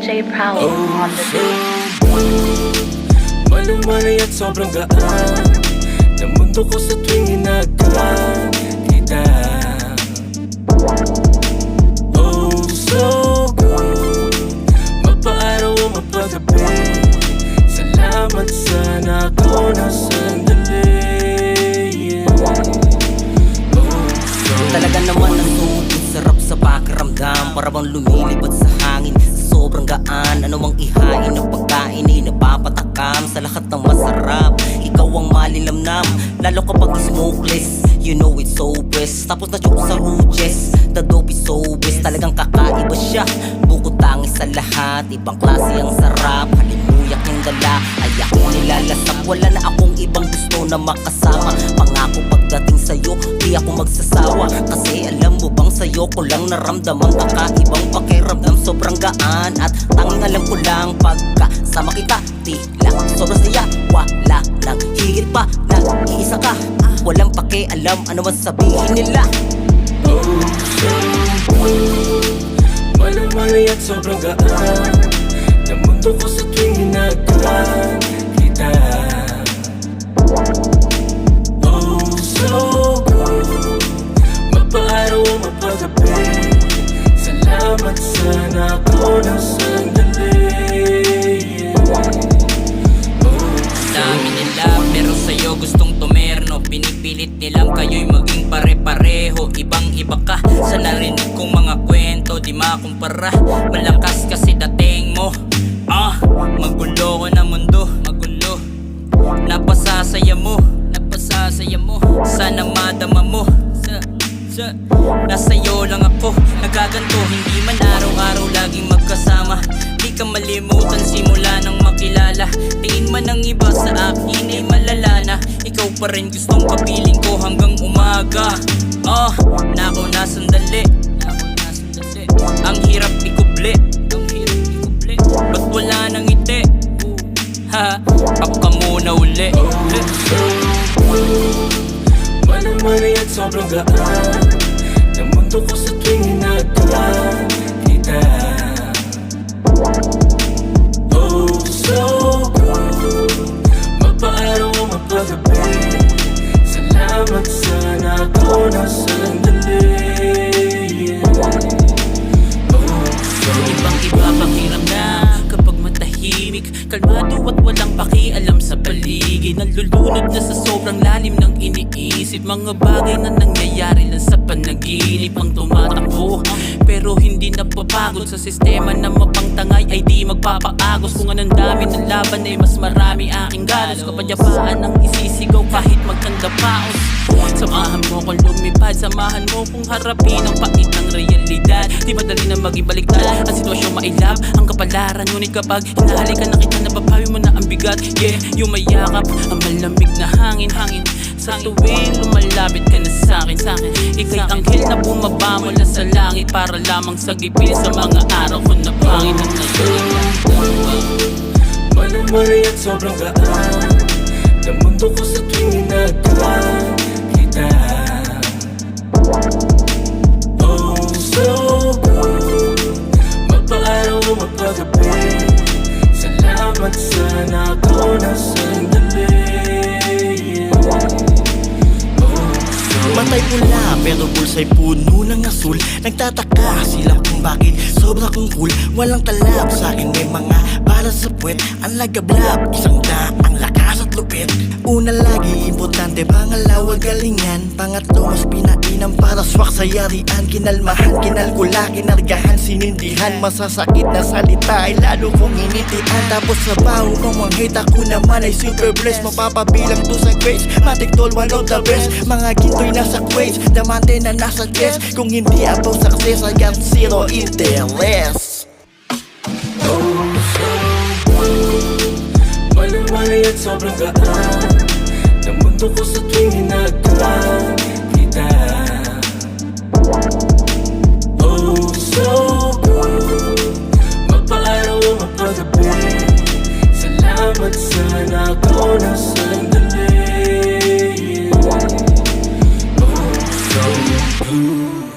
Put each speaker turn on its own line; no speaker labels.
DJ Prowl on the beat.
Malumanay at sobrang gaan ng mundo ko sa tuwing inagkaan kita. Oh, so good, mapaaraw o mapagabi. Salamat sana ako na sandali.
Talaga naman ang tubig, sarap sa pakiramdam. Para bang lumilipad sa hangin, sa sobrang gaan. Ano mang ihain ng pagkain ay napapatakam. Sa lahat ng masarap, ikaw ang malilamnam. Lalo kapag smokeless, you know it's so best. Tapos na-choke sa ruches, the dope is so best. Talagang kakaiba siya, bukod tangis sa lahat. Ibang klase ang sarap, halimuyak yung dala. Ay ako nilalasap, wala na akong ibang gusto na makasama. Pangako pagdating sa'yo, di ako magsasawa. Kasi alam mo bang sa'yo ko lang naramdaman kakaibang pakiramdam. Sobrang gaan at tanging alam ko lang pagkasama kita. Tila sobrang saya, wala nang higit pa. Nag-iisa ka, walang pakialam ano man sabihin nila.
Oh, so good, malumanay at sobrang gaan ng mundo ko sa tuwing inagkaan kita. Oh, so good, mapaaraw o mapagabi. Salamat sana ako na sandali.
Dami nila pero sa'yo gustong tumerno. Pinipilit nilang kayo'y maging pare-pareho. Ibang-iba ka sa narinig kong mga kwento. Di makumpara, malakas kasi dating mo. Magulo ko na mundo, magulo. Napasasaya mo, napasasaya mo. Sana madama mo. Nasa'yo lang ako, nagaganto. Hindi man araw-araw laging magkasama. Di ka malimutan simula nang makilala. Tingin man ng iba sa akin ay malala na. Ikaw pa rin gustong kapiling ko hanggang umaga. Nako na sandali, ang hirap ikubli, ba't wala nang ngiti? Up ka muna uli.
Malumanay at sobrang gaan ng mundo ko sa tuwing inagkaan kita. Oh, so good, mapaaraw o mapagabi. Salamat sana ako na sandali.
Ibang-iba pakiramdam kapag matahimik, kalmado at walang pakialam sa paligid. Nalulunod na sa sobrang lalim ng iniisip. Mga bagay na nangyayari lang sa panaginip ang tumatakbo, pero hindi napapagod sa sistema na mapangtangay ay di magpapaagos. Kung anong dami ng laban ay mas marami aking galos. Kapayapaan ang isisigaw kahit magkanda paos. Samahan mo kong lumipad, samahan mo kong harapin ang pait ng realidad. Di madali na mag-ibaliktad ang sitwasyon mailap ang kapalaran. Ngunit kapag hinahalikan na kita, napapawi mo na ang bigat. Yeah, yung mayakap, ang malamig na hangin. Sa tuwing lumalapit ka na sa'kin, ika'y anghel na bumaba mula sa langit para lamang sagipin sa mga araw ko na pangit at
Malumanay at sobrang gaan ng mundo ko sa tuwing inagkaan kita. Oh, so good, mapaaraw o mapagabi. Salamat sana ako na sandali.
Matay pula pero bulsa'y puno ng asul. Nagtataka sila kung bakit sobra kong cool. Walang talab sa'kin may mga para sa puwet. Ang lagablab, isang ang lakas at lupit. Una lagi, importante, pangalawa galingan. Pangatlo, mas pinainam para swak sa yarian. Kinalmahan, kinalkula, kinargahan, sinindihan. Masasakit na salita ay lalo kong initian. Tapos sa baho ng mga hate, ako naman ay super blessed. Mapapabilang to sa grace, matik tol, one of the best. Mga ginto'y nasa quays, damante na nasa chest. Kung hindi about success, I got zero interest.
Oh, so good, malumanay at sobrang gaan ng mundo ko sa tuwing inagkaan kita. Oh, so good, mapaaraw o mapagabi. Salamat sana ako na sandali. Oh, so good.